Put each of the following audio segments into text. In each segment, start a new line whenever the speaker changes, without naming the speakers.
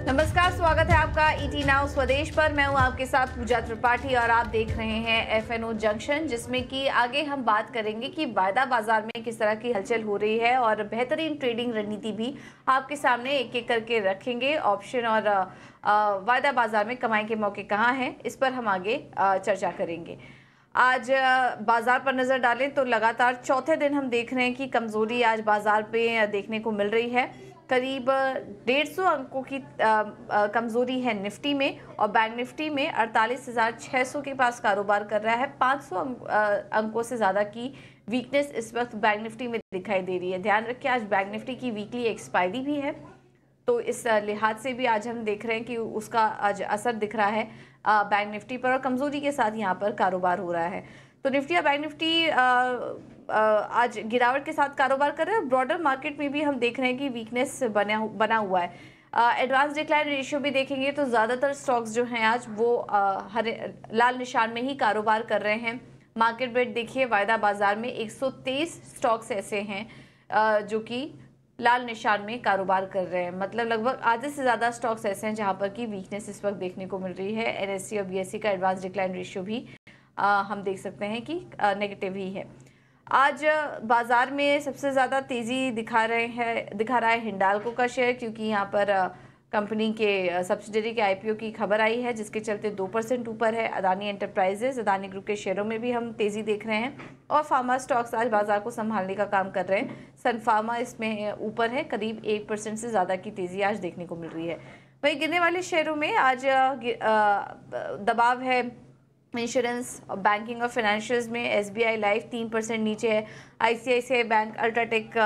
नमस्कार, स्वागत है आपका ईटी नाउ स्वदेश पर। मैं हूं आपके साथ पूजा त्रिपाठी और आप देख रहे हैं एफएनओ जंक्शन, जिसमें कि आगे हम बात करेंगे कि वायदा बाजार में किस तरह की हलचल हो रही है और बेहतरीन ट्रेडिंग रणनीति भी आपके सामने एक एक करके रखेंगे। ऑप्शन और वायदा बाजार में कमाई के मौके कहाँ हैं, इस पर हम आगे चर्चा करेंगे। आज बाजार पर नजर डालें तो लगातार चौथे दिन हम देख रहे हैं कि कमजोरी आज बाजार पे देखने को मिल रही है। करीब 150 अंकों की कमजोरी है निफ्टी में और बैंक निफ्टी में 48,600 के पास कारोबार कर रहा है। 500 अंकों से ज़्यादा की वीकनेस इस वक्त बैंक निफ्टी में दिखाई दे रही है। ध्यान रखिए, आज बैंक निफ्टी की वीकली एक्सपायरी भी है, तो इस लिहाज से भी आज हम देख रहे हैं कि उसका आज असर दिख रहा है बैंक निफ्टी पर और कमजोरी के साथ यहाँ पर कारोबार हो रहा है। तो निफ्टी और बैंक निफ्टी आज गिरावट के साथ कारोबार कर रहे हैं। ब्रॉडर मार्केट में भी हम देख रहे हैं कि वीकनेस बना हुआ है। एडवांस डिक्लाइन रेशियो भी देखेंगे तो ज़्यादातर स्टॉक्स जो हैं आज वो लाल निशान में ही कारोबार कर रहे हैं। मार्केट ब्रेड देखिए, वायदा बाजार में 123 स्टॉक्स ऐसे हैं जो कि लाल निशान में कारोबार कर रहे हैं। मतलब लगभग आधे से ज़्यादा स्टॉक्स ऐसे हैं जहां पर की वीकनेस इस वक्त देखने को मिल रही है। एनएससी और बीएससी का एडवांस डिक्लाइन रेशियो भी हम देख सकते हैं कि नेगेटिव ही है। आज बाजार में सबसे ज़्यादा तेज़ी दिखा रहा है हिंडाल्को का शेयर, क्योंकि यहाँ पर कंपनी के सब्सिडरी के आईपीओ की खबर आई है, जिसके चलते 2% ऊपर है। अदानी एंटरप्राइजेज, अदानी ग्रुप के शेयरों में भी हम तेज़ी देख रहे हैं और फार्मा स्टॉक्स आज बाजार को संभालने का काम कर रहे हैं। सन फार्मा इसमें ऊपर है, करीब 1% से ज़्यादा की तेज़ी आज देखने को मिल रही है। वहीं गिरने वाले शेयरों में आज दबाव है इंश्योरेंस, बैंकिंग और फाइनेंशियल्स में। एसबीआई लाइफ 3% नीचे है, ICICI bank, UltraTech,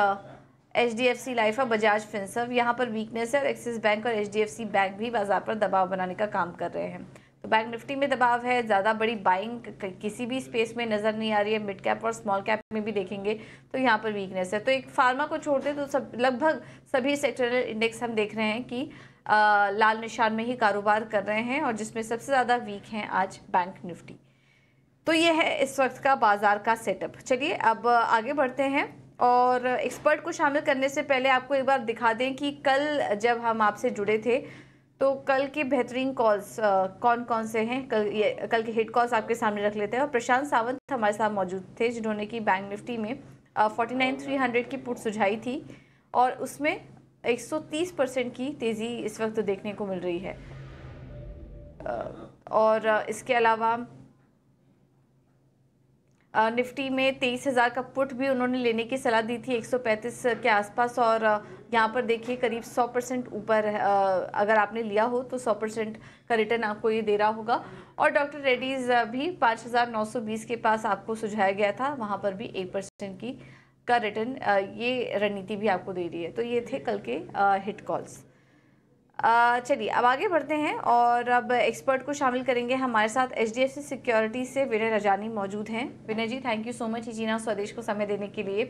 HDFC life और बजाज फिनसर्व यहाँ पर वीकनेस है। और एक्सिस बैंक और एचडीएफसी बैंक भी बाजार पर दबाव बनाने का काम कर रहे हैं। तो बैंक निफ्टी में दबाव है, ज़्यादा बड़ी बाइंग किसी भी स्पेस में नज़र नहीं आ रही है। मिड कैप और स्मॉल कैप में भी देखेंगे तो यहाँ पर वीकनेस है। तो एक फार्मा को छोड़ते तो लगभग सभी सेक्टरल इंडेक्स हम देख रहे हैं कि लाल निशान में ही कारोबार कर रहे हैं और जिसमें सबसे ज़्यादा वीक हैं आज बैंक निफ्टी। तो ये है इस वक्त का बाजार का सेटअप। चलिए अब आगे बढ़ते हैं और एक्सपर्ट को शामिल करने से पहले आपको एक बार दिखा दें कि कल जब हम आपसे जुड़े थे तो कल के बेहतरीन कॉल्स कौन कौन से हैं। कल के हिट कॉल्स आपके सामने रख लेते हैं। और प्रशांत सावंत हमारे साथ मौजूद थे, जिन्होंने कि बैंक निफ्टी में 49,300 की पुट सुझाई थी और उसमें 130% की तेज़ी इस वक्त देखने को मिल रही है। और इसके अलावा निफ्टी में 23,000 का पुट भी उन्होंने लेने की सलाह दी थी 135 के आसपास। और यहाँ पर देखिए करीब 100% ऊपर अगर आपने लिया हो तो 100% का रिटर्न आपको ये दे रहा होगा। और डॉक्टर रेड्डीज भी 5,920 के पास आपको सुझाया गया था, वहाँ पर भी 1% की का रिटर्न ये रणनीति भी आपको दे रही है। तो ये थे कल के हिट कॉल्स। चलिए अब आगे बढ़ते हैं और अब एक्सपर्ट को शामिल करेंगे। हमारे साथ एचडीएफसी सिक्योरिटी से विनय रजानी मौजूद हैं। Vinay ji, thank you so much ET Now Swadesh को समय देने के लिए।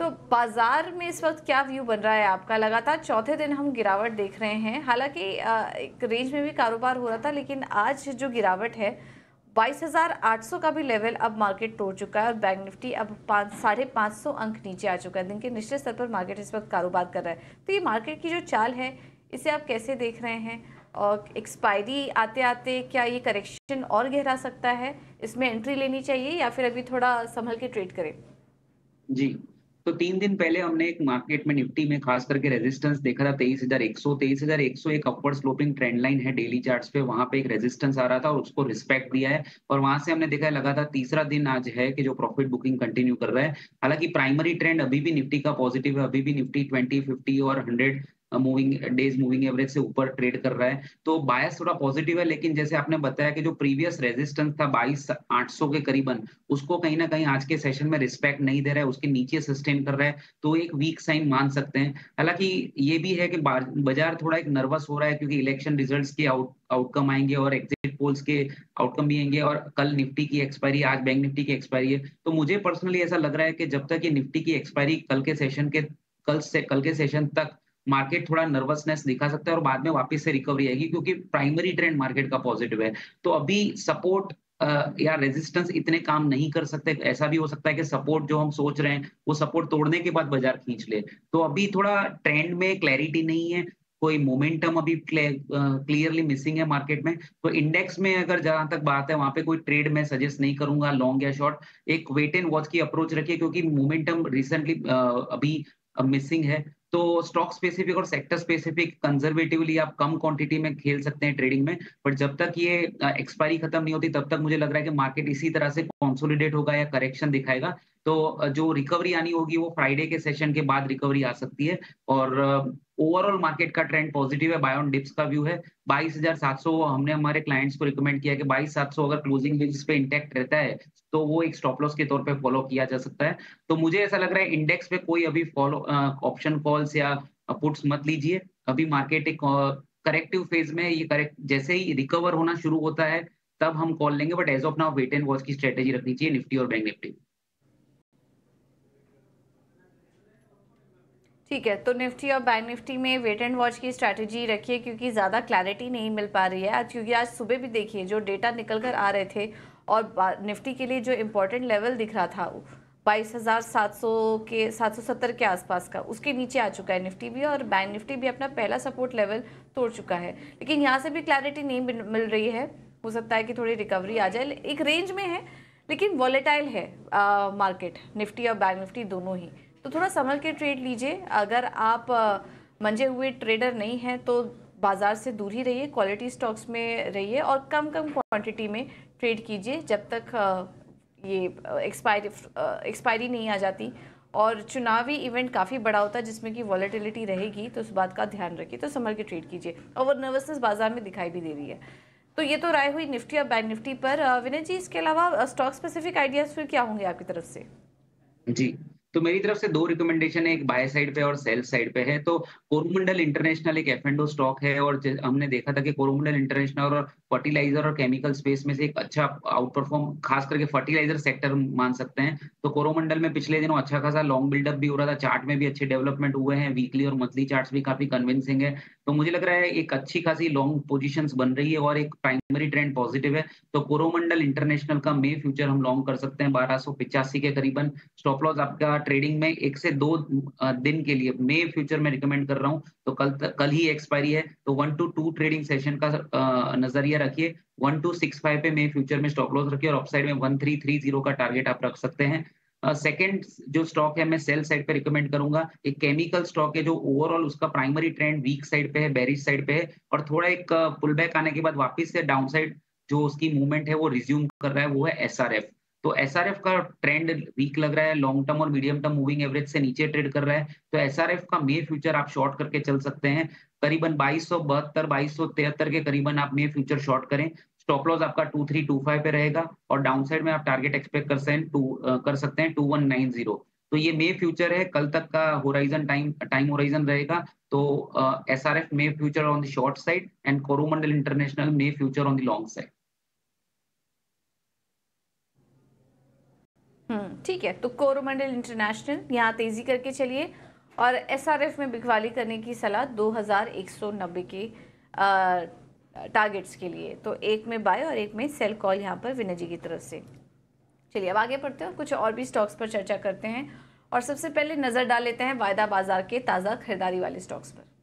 तो बाजार में इस वक्त क्या व्यू बन रहा है आपका? लगातार चौथे दिन हम गिरावट देख रहे हैं, हालांकि एक रेंज में भी कारोबार हो रहा था, लेकिन आज जो गिरावट है 22,800 का भी लेवल अब मार्केट तोड़ चुका है और बैंक निफ्टी अब 550 अंक नीचे आ चुका है। दिन के निश्चित स्तर पर मार्केट इस वक्त कारोबार कर रहा है। तो ये मार्केट की जो चाल है इसे आप कैसे देख रहे हैं? और एक्सपायरी आते आते क्या ये करेक्शन और गहरा सकता है? इसमें एंट्री लेनी चाहिए या फिर अभी थोड़ा संभल के ट्रेड करें?
जी, तो 3 दिन पहले हमने एक मार्केट में निफ्टी में खास करके रेजिस्टेंस देखा था 23,100 23,100 एक अपवर्ड स्लोपिंग ट्रेंड लाइन है डेली चार्ट्स पे, वहां पे एक रेजिस्टेंस आ रहा था और उसको रिस्पेक्ट दिया है और वहां से हमने देखा है लगातार तीसरा दिन आज है कि जो प्रॉफिट बुकिंग कंटिन्यू कर रहा है। हालांकि प्राइमरी ट्रेंड अभी भी निफ्टी का पॉजिटिव है, अभी भी निफ्टी 20, 50 और 100 मूविंग एवरेज से ऊपर ट्रेड कर रहा है, तो बायस थोड़ा पॉजिटिव है। लेकिन जैसे आपने बताया कि जो प्रीवियस रेजिस्टेंस था 22,800 के करीबन, उसको कहीं ना कहीं आज के सेशन में रिस्पेक्ट नहीं दे रहा है, उसके नीचे सस्टेन कर रहा है, तो एक वीक साइन मान सकते हैं। हालांकि ये भी है कि बाजार थोड़ा एक नर्वस हो रहा है क्योंकि इलेक्शन रिजल्ट्स के आउटकम आएंगे और एग्जिट पोल्स के आउटकम भी आएंगे और कल निफ्टी की एक्सपायरी, आज बैंक निफ्टी की एक्सपायरी है। तो मुझे पर्सनली ऐसा लग रहा है कि जब तक ये निफ्टी की एक्सपायरी कल के सेशन तक मार्केट थोड़ा नर्वसनेस दिखा सकता है और बाद में वापस से रिकवरी आएगी क्योंकि प्राइमरी ट्रेंड मार्केट का पॉजिटिव है। तो अभी सपोर्ट या रेजिस्टेंस इतने काम नहीं कर सकते। ऐसा भी हो सकता है कि सपोर्ट जो हम सोच रहे हैं वो सपोर्ट तोड़ने के बाद बाजार खींच ले। तो अभी थोड़ा ट्रेंड में क्लैरिटी नहीं है। कोई मोमेंटम अभी क्लियरली मिसिंग है मार्केट में। तो इंडेक्स में अगर जहाँ तक बात है वहाँ पे कोई ट्रेड मैं सजेस्ट नहीं करूँगा लॉन्ग या शॉर्ट। एक वेट एंड वॉच की अप्रोच रखिए क्योंकि मोमेंटम रिसेंटली अभी मिसिंग है। तो स्टॉक स्पेसिफिक और सेक्टर स्पेसिफिक कंजर्वेटिवली आप कम क्वांटिटी में खेल सकते हैं ट्रेडिंग में। बट जब तक ये एक्सपायरी खत्म नहीं होती तब तक मुझे लग रहा है कि मार्केट इसी तरह से कंसोलिडेट होगा या करेक्शन दिखाएगा। तो जो रिकवरी आनी होगी वो फ्राइडे के सेशन के बाद रिकवरी आ सकती है। और ओवरऑल मार्केट का ट्रेंड पॉजिटिव है, बाय ऑन डिप्स का व्यू है। 22,700 हमने हमारे क्लाइंट्स को रिकमेंड किया कि 22,700 अगर क्लोजिंग बेसिस पे इंटैक्ट रहता है, तो वो एक स्टॉप लॉस के तौर पे फॉलो किया जा सकता है। तो मुझे ऐसा लग रहा है इंडेक्स पे कोई अभी ऑप्शन कॉल्स या पुट्स मत लीजिए। अभी मार्केट एक करेक्टिव फेज में है, ये करेक्ट जैसे ही रिकवर होना शुरू होता है, तब हम कॉल लेंगे। But as of now wait and watch की स्ट्रैटेजी रखनी चाहिए निफ्टी और बैंक निफ्टी।
ठीक है, तो निफ्टी और बैंक निफ्टी में वेट एंड वॉच की स्ट्रैटेजी रखिए क्योंकि ज़्यादा क्लैरिटी नहीं मिल पा रही है आज, क्योंकि आज सुबह भी देखिए जो डेटा निकल कर आ रहे थे और निफ्टी के लिए जो इम्पोर्टेंट लेवल दिख रहा था 22,700 के 770 के आसपास का, उसके नीचे आ चुका है निफ्टी भी, और बैंक निफ्टी भी अपना पहला सपोर्ट लेवल तोड़ चुका है। लेकिन यहाँ से भी क्लैरिटी नहीं मिल रही है, हो सकता है कि थोड़ी रिकवरी आ जाए, एक रेंज में है लेकिन वॉलेटाइल है मार्केट, निफ्टी और बैंक निफ्टी दोनों ही। तो थोड़ा संभल के ट्रेड लीजिए। अगर आप मंजे हुए ट्रेडर नहीं हैं तो बाज़ार से दूर ही रहिए, क्वालिटी स्टॉक्स में रहिए और कम क्वांटिटी में ट्रेड कीजिए जब तक ये एक्सपायरी नहीं आ जाती। और चुनावी इवेंट काफ़ी बड़ा होता है जिसमें कि वॉलेटिलिटी रहेगी, तो उस बात का ध्यान रखिए। तो संभल के ट्रेड कीजिए, और वो नर्वसनेस बाजार में दिखाई भी दे रही है। तो ये तो राय हुई निफ्टी और बैंक निफ्टी पर। विनय जी, इसके अलावा स्टॉक स्पेसिफिक आइडियाज़ फिर क्या होंगे आपकी तरफ से?
जी, तो मेरी तरफ से 2 रिकमेंडेशन है, एक बाय साइड पे और सेल साइड पे है। तो कोरोमंडल इंटरनेशनल एक एफ&ओ स्टॉक है और ज हमने देखा था कि कोरोमंडल इंटरनेशनल और फर्टिलाइज़र और केमिकल स्पेस में से एक अच्छा आउट परफॉर्म, खास करके फर्टिलाइज़र सेक्टर मान सकते हैं। तो कोरोमंडल में पिछले दिनों अच्छा खासा लॉन्ग बिल्डअप भी हो रहा था, चार्ट में भी अच्छे डेवलपमेंट हुए हैं, वीकली और मंथली चार्ट्स भी काफ़ी कन्विंसिंग है। तो मुझे लग रहा है एक अच्छी खासी लॉन्ग पोज़ीशंस बन रही है और एक प्राइमरी ट्रेंड पॉजिटिव है। तो कोरोमंडल इंटरनेशनल का मे फ्यूचर हम लॉन्ग कर सकते हैं 1285 के करीबन। स्टॉप लॉस आपका ट्रेडिंग में 1 से 2 दिन के लिए मे फ्यूचर में रिकमेंड कर रहा हूँ, तो कल ही एक्सपायरी है, तो 1 टू 2 ट्रेडिंग सेशन का नज़रिया रखिए। 1265 पे मे फ्यूचर में स्टॉप लॉस रखिए और अपसाइड में 1330 का टारगेट आप रख सकते हैं। सेकंड जो स्टॉक है मैं सेल साइड पे रिकमेंड करूँगा, एक केमिकल स्टॉक है जो ओवरऑल उसका प्राइमरी ट्रेंड वीक साइड पे है, बेयरिश साइड पे है और थोड़ा एक पुल बैक आने के बाद वापस से डाउन साइड जो उसकी मूवमेंट है वो रिज़्यूम कर रहा है, वो है एसआरएफ। तो एसआरएफ का ट्रेंड वीक लग रहा है, लॉन्ग टर्म और मीडियम टर्म मूविंग एवरेज से नीचे ट्रेड कर रहा है, तो एसआरएफ का मे फ्यूचर आप शॉर्ट करके चल सकते हैं। करीबन 2272 2273 के करीबन आप मे फ्यूचर शॉर्ट करें। स्टॉप लॉस आपका 2325 पे रहेगा और डाउन साइड में आप टारगेट एक्सपेक्ट कर सकते हैं 2190। तो ये मे फ्यूचर है, कल तक का होराइजन टाइम होराइजन रहेगा। तो SRF may future on the short side and Coromandel international may future on the long side.
ठीक है, तो कोरोमंडल इंटरनेशनल यहाँ तेजी करके चलिए और एसआरएफ में बिकवाली करने की सलाह 2190 के टारगेट्स के लिए। तो एक में बाय और एक में सेल कॉल यहाँ पर विनय जी की तरफ से। चलिए अब आगे बढ़ते हैं और कुछ और भी स्टॉक्स पर चर्चा करते हैं, और सबसे पहले नज़र डाल लेते हैं वायदा बाजार के ताज़ा खरीदारी वाले स्टॉक्स पर।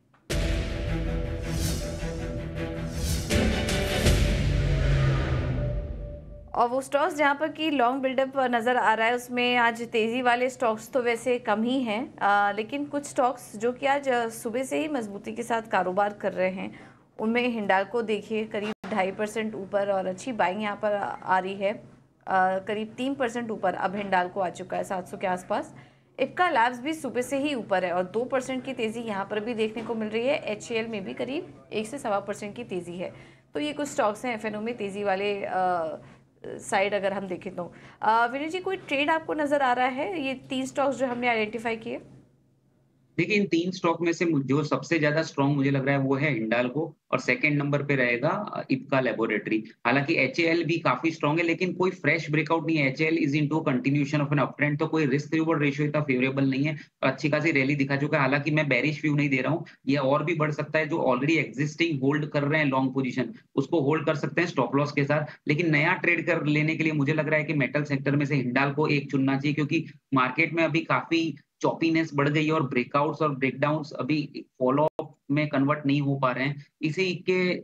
और वो स्टॉक्स जहाँ पर कि लॉन्ग बिल्डअप नज़र आ रहा है उसमें आज तेज़ी वाले स्टॉक्स तो वैसे कम ही हैं, लेकिन कुछ स्टॉक्स जो कि आज सुबह से ही मजबूती के साथ कारोबार कर रहे हैं, उनमें हिंडाल्को देखिए करीब 2.5% ऊपर और अच्छी बाइंग यहाँ पर आ रही है। करीब 3% ऊपर अब हिंडाल्को आ चुका है 700 के आसपास। इफ्का लैब्स भी सुबह से ही ऊपर है और 2% की तेज़ी यहाँ पर भी देखने को मिल रही है। HCL में भी करीब 1 से 1.25% की तेज़ी है। तो ये कुछ स्टॉक्स हैं एफएनओ में तेज़ी वाले साइड अगर हम देखें तो। विनय जी, कोई ट्रेड आपको नज़र आ रहा है ये 3 स्टॉक्स जो हमने आइडेंटिफाई किए?
देखिए, इन 3 स्टॉक में से जो सबसे ज़्यादा स्ट्रॉन्ग मुझे लग रहा है वो है हिंडाल्को और सेकंड नंबर पे रहेगा इप्का लैबोरेटरी। हालाँकि एचएएल भी काफ़ी स्ट्रॉन्ग है लेकिन कोई फ्रेश ब्रेकआउट नहीं है। HAL is into continuation of an uptrend, तो कोई रिस्क रिवॉर्ड रेशियो इतना फेवरेबल नहीं है। अच्छी खासी रैली दिखा चुका है। हालाँकि मैं बेयरिश व्यू नहीं दे रहा हूँ। ये और भी बढ़ सकता है। जो ऑलरेडी एक्जिस्टिंग होल्ड कर रहे हैं लॉन्ग पोजीशन, उसको होल्ड कर सकते हैं स्टॉप लॉस के साथ। लेकिन नया ट्रेड कर लेने के लिए मुझे लग रहा है कि मेटल सेक्टर में से हिंडाल्को एक चुनना चाहिए क्योंकि मार्केट में अभी काफ़ी चॉपीनेस बढ़ गई है और ब्रेकआउट्स और ब्रेकडाउन्स अभी फॉलो में कन्वर्ट नहीं हो पा रहे हैं। इसी के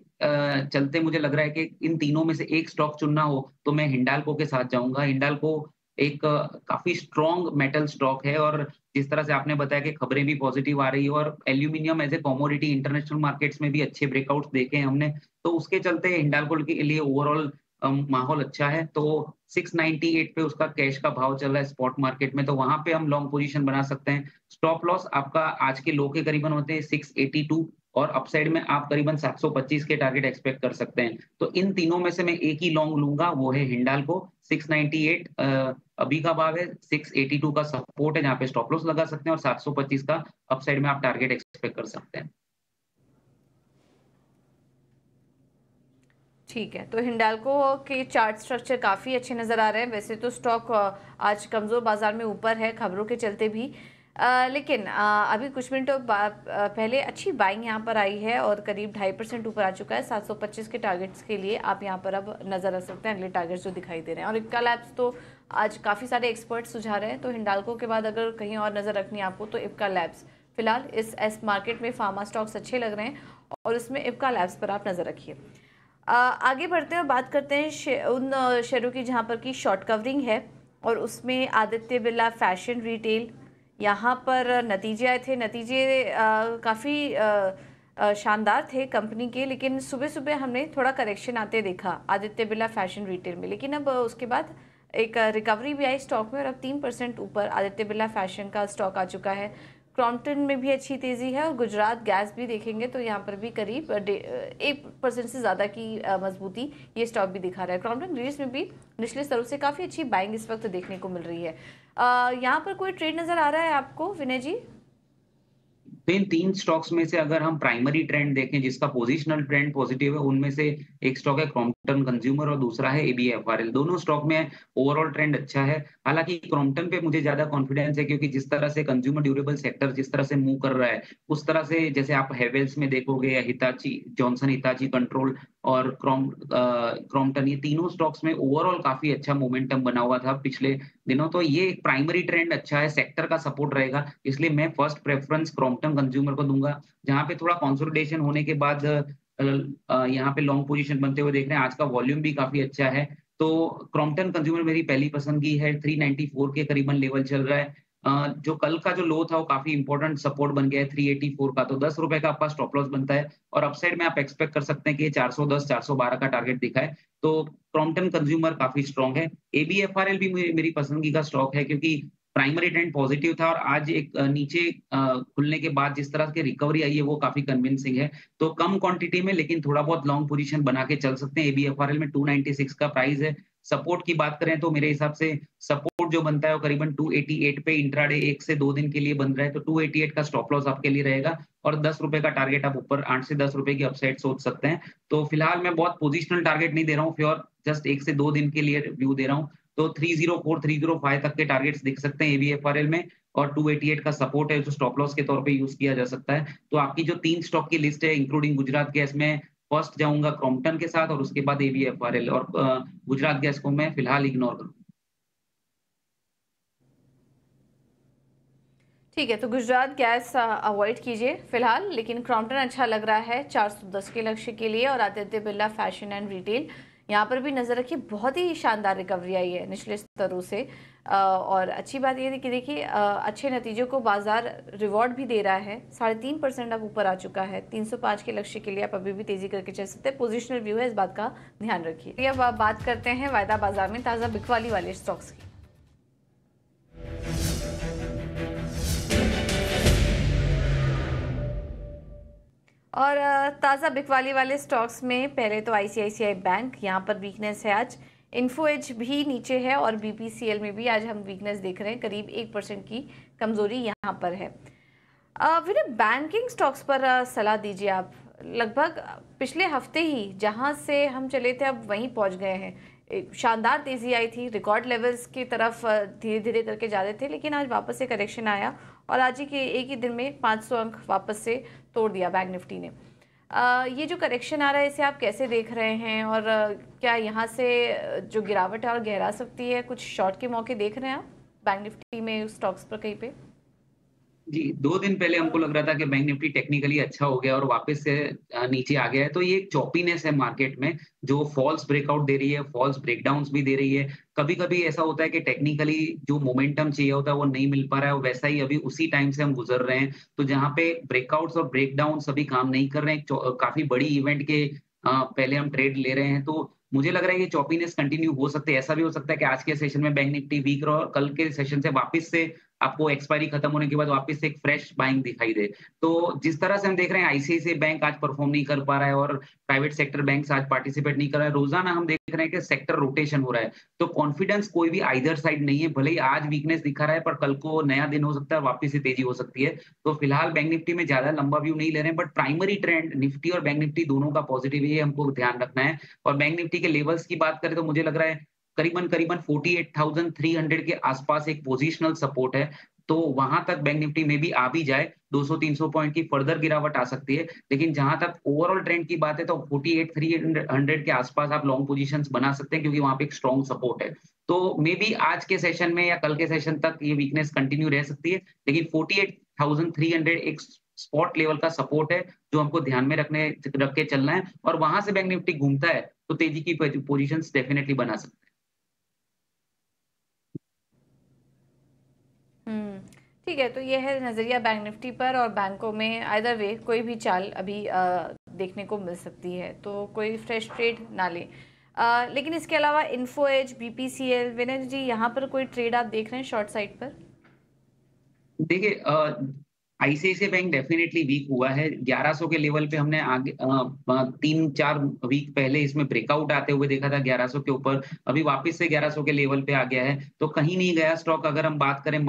चलते मुझे लग रहा है कि इन तीनों में से एक स्टॉक चुनना हो, तो मैं हिंडाल्को के साथ जाऊँगा। हिंडाल्को एक काफ़ी स्ट्रॉन्ग मेटल स्टॉक है और जिस तरह से आपने बताया कि खबरें भी पॉज़िटिव आ रही है और aluminium as a commodity international markets में भी अच्छे ब्रेकआउट्स देखे हैं हमने, तो उसके चलते हिंडाल्को के लिए ओवरऑल माहौल अच्छा है। तो 698 पे उसका कैश का भाव चल रहा है स्पॉट मार्केट में, तो वहाँ पे हम लॉन्ग पोज़ीशन बना सकते हैं। स्टॉप लॉस आपका आज के लो के करीबन होते हैं 682 और अपसाइड में आप करीबन 725 के टारगेट एक्सपेक्ट कर सकते हैं। तो इन तीनों में से मैं एक ही लॉन्ग लूँगा, वो है हिंडाल्को। 698 अभी का भाव है, 682 का सपोर्ट है जहाँ पे स्टॉप लॉस लगा सकते हैं और 725 का अपसाइड में आप टारगेट एक्सपेक्ट कर सकते हैं।
ठीक है, तो हिंडाल्को के चार्ट स्ट्रक्चर काफ़ी अच्छे नज़र आ रहे हैं। वैसे तो स्टॉक आज कमज़ोर बाजार में ऊपर है खबरों के चलते भी, लेकिन अभी कुछ मिनटों बाद पहले अच्छी बाइंग यहाँ पर आई है और करीब 2.5% ऊपर आ चुका है। 725 के टारगेट्स के लिए आप यहाँ पर अब नज़र रख सकते हैं, अगले टारगेट्स जो दिखाई दे रहे हैं। और इक्का लैब्स तो आज काफ़ी सारे एक्सपर्ट सुझा रहे हैं, तो हिंडाल्को के बाद अगर कहीं और नज़र रखनी है आपको तो इक्का लैब्स। फिलहाल इस मार्केट में फार्मा स्टॉक्स अच्छे लग रहे हैं और उसमें इक्का लैब्स पर आप नज़र रखिए। आगे बढ़ते हैं और बात करते हैं उन शेयरों की जहां पर की शॉर्ट कवरिंग है और उसमें आदित्य बिरला फैशन रिटेल, यहाँ पर नतीजे आए थे। नतीजे काफ़ी शानदार थे कंपनी के, लेकिन सुबह सुबह हमने थोड़ा करेक्शन आते देखा आदित्य बिरला फैशन रिटेल में, लेकिन अब उसके बाद एक रिकवरी भी आई स्टॉक में और अब 3% ऊपर आदित्य बिरला फैशन का स्टॉक आ चुका है। क्रॉम्पटन में भी अच्छी तेज़ी है और गुजरात गैस भी देखेंगे तो यहाँ पर भी करीब 1% से ज़्यादा की मजबूती ये स्टॉक भी दिखा रहा है। क्रॉम्पटन ग्रीस में भी निचले स्तरों से काफ़ी अच्छी बाइंग इस वक्त देखने को मिल रही है। यहाँ पर कोई ट्रेड नज़र आ रहा है आपको विनय जी?
तो इन 3 स्टॉक्स में से अगर हम प्राइमरी ट्रेंड देखें जिसका पोजिशनल ट्रेंड पॉजिटिव है, उनमें से एक स्टॉक है क्रॉम्पटन कंज्यूमर और दूसरा है एबीएफआरएल। दोनों स्टॉक में ओवरऑल ट्रेंड अच्छा है। हालाँकि क्रॉम्पटन पे मुझे ज़्यादा कॉन्फिडेंस है क्योंकि जिस तरह से कंज्यूमर ड्यूरेबल सेक्टर जिस तरह से मूव कर रहा है, उस तरह से जैसे आप हेवेल्स में देखोगे या हिताची जॉनसन हिताची कंट्रोल और क्रॉम्पटन, ये तीनों स्टॉक्स में ओवरऑल काफ़ी अच्छा मोमेंटम बना हुआ था पिछले दिनों। तो ये एक प्राइमरी ट्रेंड अच्छा है, सेक्टर का सपोर्ट रहेगा, इसलिए मैं फर्स्ट प्रेफरेंस क्रॉम्पटन कंज्यूमर को दूँगा। जहाँ पे थोड़ा कंसोलिडेशन होने के बाद यहाँ पे लॉन्ग पोजीशन बनते हुए देख रहे हैं, आज का वॉल्यूम भी काफ़ी अच्छा है। तो क्रॉम्पटन कंज्यूमर मेरी पहली पसंदगी है, 394 के करीबन लेवल चल रहा है। जो कल का जो लो था वो काफ़ी इम्पोर्टेंट सपोर्ट बन गया है 384 का, तो ₹10 का आपका स्टॉप लॉस बनता है और अपसाइड में आप एक्सपेक्ट कर सकते हैं कि ये 410, 412 का टारगेट दिखाए। तो क्रॉम्पटन कंज्यूमर काफ़ी स्ट्रॉन्ग है। एबीएफआरएल भी मेरी पसंदगी का स्टॉक है क्योंकि प्राइमरी ट्रेंड पॉजिटिव था और आज एक नीचे खुलने के बाद जिस तरह की रिकवरी आई है वो काफ़ी कन्विंसिंग है। तो कम क्वांटिटी में लेकिन थोड़ा बहुत लॉन्ग पोजीशन बना के चल सकते हैं। एबीएफआरएल में 296 का प्राइस है। सपोर्ट की बात करें तो मेरे हिसाब से सपोर्ट जो बनता है वो करीबन 288 पे इंट्राडे 1 से 2 दिन के लिए बन रहा है, तो 288 का स्टॉप लॉस आपके लिए रहेगा और ₹10 का टारगेट आप ऊपर 8 से ₹10 की अपसाइड सोच सकते हैं। तो फिलहाल मैं बहुत पोजिशनल टारगेट नहीं दे रहा हूँ, प्योर जस्ट 1 से 2 दिन के लिए व्यू दे रहा हूँ। तो 304, 305 तक के टारगेट्स दिख सकते हैं एबीएफआरएल में और 288 का सपोर्ट है जो स्टॉप लॉस के तौर पे यूज़ किया जा सकता है। तो आपकी जो 3 स्टॉक की लिस्ट है इंक्लूडिंग गुजरात गैस में फर्स्ट जाऊँगा क्रॉम्पटन के साथ और उसके बाद एबीएफआरएल और गुजरात गैस को मैं फिलहाल इग्नोर करूँगा।
ठीक है, तो गुजरात गैस अवॉइड कीजिए फिलहाल, लेकिन क्रॉम्पटन अच्छा लग रहा है 410 के लक्ष्य के लिए और Aditya Birla fashion and retail यहाँ पर भी नज़र रखिए। बहुत ही शानदार रिकवरी आई है निचले स्तरों से और अच्छी बात ये है कि देखिए अच्छे नतीजों को बाजार रिवॉर्ड भी दे रहा है। 3.5% अब ऊपर आ चुका है। 305 के लक्ष्य के लिए आप अभी भी तेजी करके चल सकते हैं। पोजिशनल व्यू है, इस बात का ध्यान रखिए। अब आप बात करते हैं वायदा बाजार में ताज़ा बिकवाली वाले स्टॉक्स की। और ताज़ा बिकवाली वाले स्टॉक्स में पहले तो आईसीआईसीआई बैंक, यहाँ पर वीकनेस है आज। इन्फो एज भी नीचे है और बीपीसीएल में भी आज हम वीकनेस देख रहे हैं, करीब 1% की कमजोरी यहाँ पर है। फिर बैंकिंग स्टॉक्स पर सलाह दीजिए आप। लगभग पिछले हफ्ते ही जहाँ से हम चले थे अब वहीं पहुँच गए हैं। एक शानदार तेज़ी आई थी, रिकॉर्ड लेवल्स की तरफ धीरे धीरे करके जा रहे थे, लेकिन आज वापस से करेक्शन आया और आज ही के एक ही दिन में 500 अंक वापस से तोड़ दिया बैंक निफ्टी ने। ये जो करेक्शन आ रहा है इसे आप कैसे देख रहे हैं और क्या यहाँ से जो गिरावट है और गहरा सकती है? कुछ शॉर्ट के मौके देख रहे हैं आप बैंक निफ्टी में स्टॉक्स पर कहीं पे?
जी, 2 दिन पहले हमको लग रहा था कि बैंक निफ्टी टेक्निकली अच्छा हो गया और वापस से नीचे आ गया है। तो ये एक चॉपीनेस है मार्केट में, जो फॉल्स ब्रेकआउट दे रही है, फॉल्स ब्रेकडाउन्स भी दे रही है। कभी-कभी ऐसा होता है कि टेक्निकली जो मोमेंटम चाहिए होता है, वो नहीं मिल पा रहा है और वैसा ही अभी उसी टाइम से हम गुज़र रहे हैं। तो जहाँ पे ब्रेकआउट्स और ब्रेकडाउन्स अभी काम नहीं कर रहे हैं, काफ़ी बड़ी इवेंट के पहले हम ट्रेड ले रहे हैं, तो मुझे लग रहा है ये चॉपीनेस कंटिन्यू हो सकती है। ऐसा भी हो सकता है कि आज के सेशन में बैंक निफ्टी वीक रहो और कल के सेशन से वापस से आपको एक्सपायरी खत्म होने के बाद वापस से एक फ्रेश बाइंग दिखाई दे। तो जिस तरह से हम देख रहे हैं आईसीआईसीआई बैंक आज परफॉर्म नहीं कर पा रहा है और प्राइवेट सेक्टर बैंक्स आज पार्टिसिपेट नहीं कर रहा है। रोज़ाना हम देख रहे हैं कि सेक्टर रोटेशन हो रहा है। तो कॉन्फिडेंस कोई भी आइदर साइड नहीं है। भले ही आज वीकनेस दिखा रहा है पर कल को नया दिन हो सकता है, वापस से तेज़ी हो सकती है। तो फिलहाल बैंक निफ्टी में ज़्यादा लंबा व्यू नहीं ले रहे हैं बट प्राइमरी ट्रेंड निफ्टी और बैंक निफ्टी दोनों का पॉजिटिव है, ये हमको ध्यान रखना है। और बैंक निफ्टी के लेवल्स की बात करें तो मुझे लग रहा है करीबन-करीबन 48,300 के आसपास एक पोजिशनल सपोर्ट है। तो वहाँ तक बैंक निफ्टी में भी आ भी जाए, 200-300 पॉइंट की फर्दर गिरावट आ सकती है। लेकिन जहाँ तक ओवरऑल ट्रेंड की बात है तो 48,300 के आसपास आप लॉन्ग पोज़ीशंस बना सकते हैं क्योंकि वहाँ पे एक स्ट्रॉन्ग सपोर्ट है। तो मे बी आज के सेशन में या कल के सेशन तक ये वीकनेस कंटिन्यू रह सकती है। लेकिन 48,300 एक स्पॉट लेवल का सपोर्ट है, जो हमको ध्यान में रख के चलना है और वहाँ से बैंक निफ्टी घूमता है, तो तेज़ी की पोज़ीशंस डेफिनिटली बना सकते हैं।
हुँ। ठीक है, तो ये है नज़रिया बैंक निफ्टी पर और बैंकों में आइदर वे कोई भी चाल अभी देखने को मिल सकती है, तो कोई फ्रेश ट्रेड ना लें। लेकिन इसके अलावा इन्फो एज, बीपीसीएल, विनय जी यहाँ पर कोई ट्रेड आप देख रहे हैं शॉर्ट साइड पर?
देखिए आईसीआईसीआई बैंक डेफिनिटली वीक हुआ है। 1100 के लेवल पे हमने आगे 3-4 वीक पहले इसमें ब्रेकआउट आते हुए देखा था 1100 के ऊपर। अभी वापस से 1100 के लेवल पे आ गया है। तो कहीं नहीं गया स्टॉक। अगर हम बात करें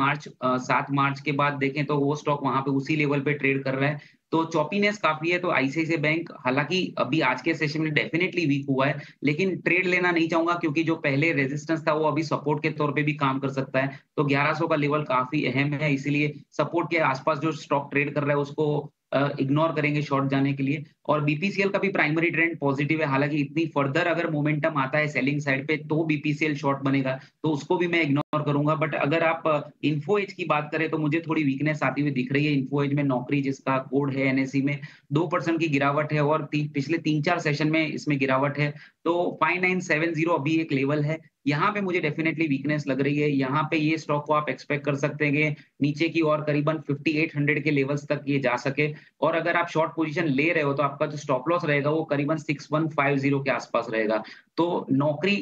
7 मार्च के बाद देखें तो वो स्टॉक वहाँ पे उसी लेवल पे ट्रेड कर रहा है। तो चॉपीनेस काफ़ी है। तो आईसीआईसीआई बैंक हालाँकि अभी आज के सेशन में डेफिनिटली वीक हुआ है, लेकिन ट्रेड लेना नहीं चाहूँगा क्योंकि जो पहले रेजिस्टेंस था वो अभी सपोर्ट के तौर पे भी काम कर सकता है। तो 1100 का लेवल काफ़ी अहम है, इसीलिए सपोर्ट के आसपास जो स्टॉक ट्रेड कर रहा है उसको इग्नोर करेंगे शॉर्ट जाने के लिए। और बीपीसीएल का भी प्राइमरी ट्रेंड पॉजिटिव है, हालाँकि इतनी फर्दर अगर मोमेंटम आता है सेलिंग साइड पे तो बीपीसीएल शॉर्ट बनेगा, तो उसको भी मैं इग्नोर करूँगा। बट अगर आप इन्फो एज की बात करें तो मुझे थोड़ी वीकनेस आती हुई दिख रही है। इन्फो एज में नौकरी जिसका कोड है एनएसई में 2% की गिरावट है और पिछले 3-4 सेशन में इसमें गिरावट है। तो 5970 अभी एक लेवल है। यहाँ पे मुझे डेफिनिटली वीकनेस लग रही है। यहाँ पे ये स्टॉक को आप एक्सपेक्ट कर सकते हैं कि नीचे की ओर करीबन 5800 के लेवल्स तक ये जा सके। और अगर आप शॉर्ट पोजीशन ले रहे हो तो आपका जो स्टॉप लॉस रहेगा वो करीबन 6150 के आसपास रहेगा। तो नौकरी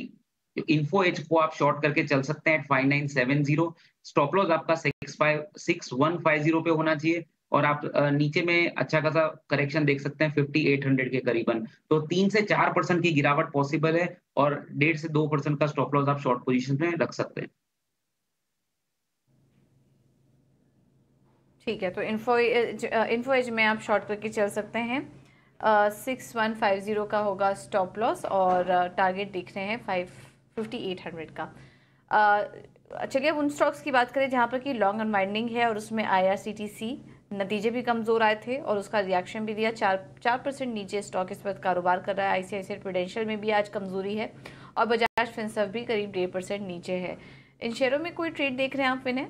इन्फो एज को आप शॉर्ट करके चल सकते हैं एट 5970। स्टॉप लॉस आपका 6150 पे होना चाहिए और आप नीचे में अच्छा खासा करेक्शन देख सकते हैं 5800 के करीबन। तो 3 से 4% की गिरावट पॉसिबल है और 1.5 से 2% का स्टॉप लॉस आप शॉर्ट पोजीशन में रख सकते हैं।
ठीक है, तो इन्फो एज में आप शॉर्ट करके चल सकते हैं। 6150 का होगा स्टॉप लॉस और टारगेट देख रहे हैं 5800 का। चलिए अब उन स्टॉक्स की बात करें जहाँ पर कि लॉन्ग अनवाइंडिंग है और उसमें आईआरसीटीसी नतीजे भी कमज़ोर आए थे और उसका रिएक्शन भी दिया। 4% नीचे स्टॉक इस वक्त कारोबार कर रहा है। आईसीआईसीआई प्रूडेंशियल में भी आज कमज़ोरी है और बजाज फिनसर्व भी करीब 1.5% नीचे है। इन शेयरों में कोई ट्रेड देख रहे हैं आप विनय?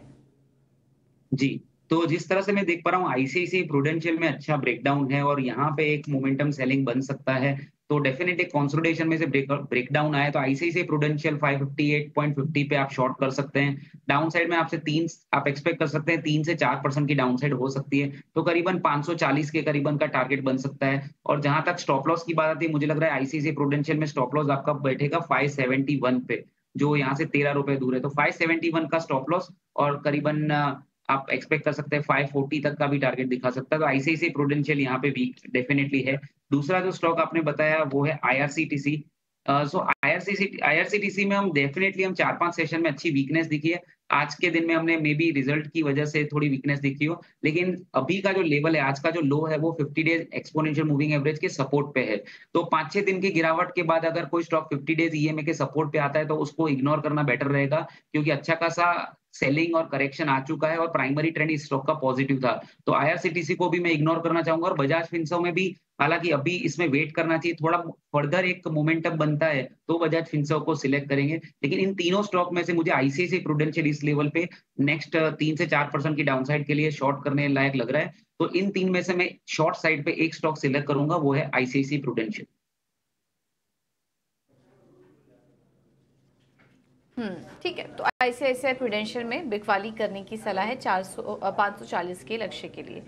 जी, तो जिस तरह से मैं देख पा रहा हूँ आईसीआईसीआई प्रूडेंशियल में अच्छा ब्रेकडाउन है और यहाँ पे एक मोमेंटम सेलिंग बन सकता है। तो डेफिनिटली कंसोलिडेशन में से ब्रेकडाउन आया तो आईसीआईसीआई प्रूडेंशियल 558.50 पे आप शॉर्ट कर सकते हैं। डाउन साइड में आप एक्सपेक्ट कर सकते हैं 3 से 4% की डाउन साइड हो सकती है। तो करीबन 540 के करीबन का टारगेट बन सकता है। और जहाँ तक स्टॉप लॉस की बात आती है मुझे लग रहा है आईसीआईसीआई प्रूडेंशियल में स्टॉप लॉस आपका बैठेगा 571 पे, जो यहाँ से 13 रुपए दूर है। तो 571 का स्टॉप लॉस और करीबन आप एक्सपेक्ट कर सकते हैं 540 तक का भी टारगेट दिखा सकता है। तो आईसीआईसीआई प्रूडेंशियल यहाँ पे वीक डेफिनिटली है। दूसरा जो स्टॉक आपने बताया वो है आईआरसीटीसी। सो आईआरसीटीसी में हम 4-5 सेशन में अच्छी वीकनेस दिखी है। आज के दिन में हमने मे बी रिजल्ट की वजह से थोड़ी वीकनेस दिखी हो, लेकिन अभी का जो लेवल है, आज का जो लो है वो 50 डेज एक्सपोनेंशियल मूविंग एवरेज के सपोर्ट पे है। तो 5-6 दिन की गिरावट के बाद अगर कोई स्टॉक 50 डेज ईएमए के सपोर्ट पे आता है तो उसको इग्नोर करना बेटर रहेगा क्योंकि अच्छा खासा सेलिंग और करेक्शन आ चुका है और प्राइमरी ट्रेंड इस स्टॉक का पॉजिटिव था। तो आईआरसीटीसी को भी मैं इग्नोर करना चाहूँगा और बजाज फिनसर्व में भी हालाँकि अभी इसमें वेट करना चाहिए, थोड़ा फर्दर एक मोमेंटम बनता है, तो बजाज फिनसर्व को सिलेक्ट करेंगे। लेकिन इन तीनों स्टॉक में से मुझे आईसीआईसीआई प्रूडेंशियल इस लेवल पे नेक्स्ट 3 से 4% की डाउनसाइड के लिए शॉर्ट करने लायक लग रहा है। तो इन 3 में से मैं शॉर्ट साइड पे एक स्टॉक सिलेक्ट करूँगा, वो है आईसीआईसीआई प्रूडेंशियल।
ठीक है। तो आईसीआईसीआई प्रूडेंशियल में बिकवाली करने की सलाह है 540 के लक्ष्य के लिए।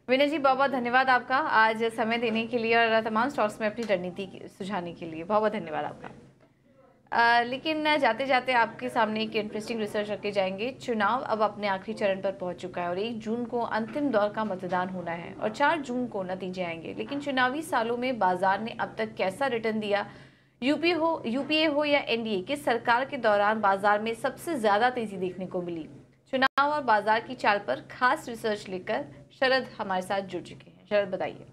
विनय जी, बहुत बहुत धन्यवाद आपका आज समय देने के लिए और तमाम स्टॉक्स में अपनी रणनीति सुझाने के लिए। बहुत बहुत धन्यवाद आपका। लेकिन जाते जाते आपके सामने एक इंटरेस्टिंग रिसर्च रखे जाएंगे। चुनाव अब अपने आखिरी चरण पर पहुंच चुका है और 1 जून को अंतिम दौर का मतदान होना है और 4 जून को नतीजे आएंगे। लेकिन चुनावी सालों में बाजार ने अब तक कैसा रिटर्न दिया, यूपीए हो या एनडीए, किस सरकार के दौरान बाजार में सबसे ज्यादा तेजी देखने को मिली? चुनाव और बाजार की चाल पर खास रिसर्च लेकर शरद हमारे साथ जुड़ चुके हैं। शरद, बताइए।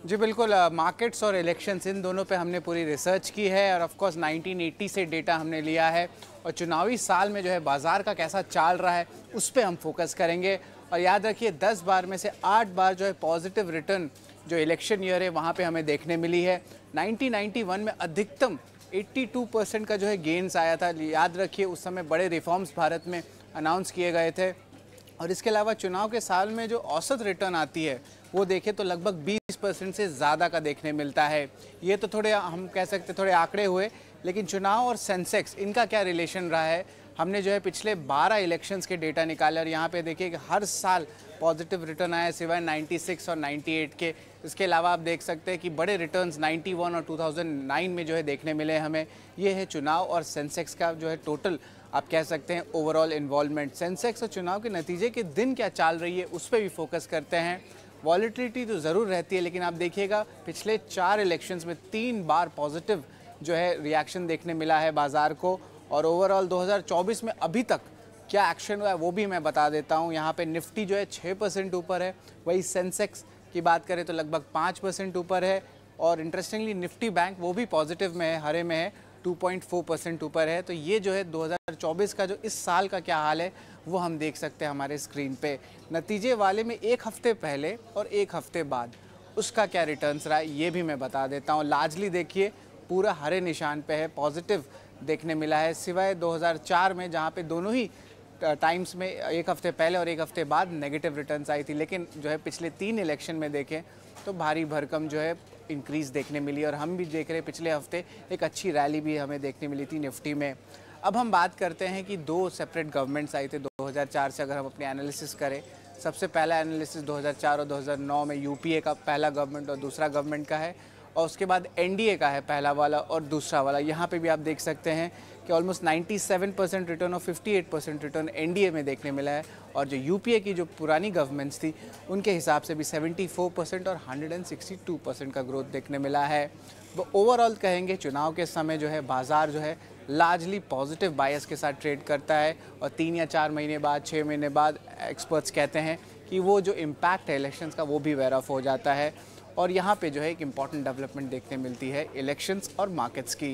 जी बिल्कुल, मार्केट्स और इलेक्शंस इन दोनों पे हमने पूरी रिसर्च की है और ऑफ कोर्स 1980 से डेटा हमने लिया है और चुनावी साल में जो है बाज़ार का कैसा चाल रहा है उस पे हम फोकस करेंगे। और याद रखिए 10 बार में से 8 बार जो है पॉजिटिव रिटर्न जो इलेक्शन ईयर है वहाँ पे हमें देखने मिली है। 1991 में अधिकतम 82% का जो है गेन्स आया था। याद रखिए उस समय बड़े रिफॉर्म्स भारत में अनाउंस किए गए थे। और इसके अलावा चुनाव के साल में जो औसत रिटर्न आती है वो देखें तो लगभग 20% से ज़्यादा का देखने मिलता है। ये तो थोड़े हम कह सकते थोड़े आंकड़े हुए, लेकिन चुनाव और सेंसेक्स इनका क्या रिलेशन रहा है, हमने जो है पिछले 12 इलेक्शंस के डेटा निकाले और यहाँ पे देखिए कि हर साल पॉजिटिव रिटर्न आया सिवाय 96 और 98 के। इसके अलावा आप देख सकते हैं कि बड़े रिटर्न्स 91 और 2009 में जो है देखने मिले हमें। ये है चुनाव और सेंसेक्स का जो है टोटल आप कह सकते हैं ओवरऑल इन्वॉल्वमेंट। सेंसेक्स और चुनाव के नतीजे के दिन क्या चाल रही है उस पर भी फोकस करते हैं। वॉलेटिलिटी तो ज़रूर रहती है, लेकिन आप देखिएगा पिछले 4 इलेक्शंस में 3 बार पॉजिटिव जो है रिएक्शन देखने मिला है बाज़ार को। और ओवरऑल 2024 में अभी तक क्या एक्शन हुआ है वो भी मैं बता देता हूँ। यहाँ पे निफ्टी जो है 6% ऊपर है, वही सेंसेक्स की बात करें तो लगभग 5% ऊपर है। और इंटरेस्टिंगली निफ्टी बैंक वो भी पॉजिटिव में है, हरे में है, 2.4% ऊपर है। तो ये जो है 2024 का जो इस साल का क्या हाल है वो हम देख सकते हैं हमारे स्क्रीन पे। नतीजे वाले में 1 हफ्ते पहले और 1 हफ्ते बाद उसका क्या रिटर्न्स रहा है ये भी मैं बता देता हूँ। लार्जली देखिए पूरा हरे निशान पे है, पॉजिटिव देखने मिला है, सिवाय 2004 में जहाँ पे दोनों ही टाइम्स में 1 हफ्ते पहले और 1 हफ्ते बाद नेगेटिव रिटर्न्स आई थी। लेकिन जो है पिछले 3 इलेक्शन में देखें तो भारी भरकम जो है इंक्रीज़ देखने मिली और हम भी देख रहे हैं पिछले हफ्ते एक अच्छी रैली भी हमें देखने मिली थी निफ्टी में। अब हम बात करते हैं कि 2 सेपरेट गवर्नमेंट्स आई थे 2004 से। अगर हम अपने एनालिसिस करें, सबसे पहला एनालिसिस 2004 और 2009 में यूपीए का पहला गवर्नमेंट और दूसरा गवर्नमेंट का है, और उसके बाद एनडीए का है पहला वाला और दूसरा वाला। यहाँ पे भी आप देख सकते हैं कि ऑलमोस्ट 97% रिटर्न और 58% रिटर्न एनडीए में देखने मिला है। और जो यूपीए की जो पुरानी गवर्नमेंट्स थी उनके हिसाब से भी 74% और 162% का ग्रोथ देखने मिला है। वो ओवरऑल कहेंगे चुनाव के समय जो है बाज़ार जो है लार्जली पॉजिटिव बायस के साथ ट्रेड करता है और 3 या 4 महीने बाद 6 महीने बाद एक्सपर्ट्स कहते हैं कि वो जो इम्पैक्ट है इलेक्शंस का वो भी वेयर ऑफ हो जाता है। और यहाँ पे जो है एक इम्पॉर्टेंट डेवलपमेंट देखने मिलती है इलेक्शंस और मार्केट्स की।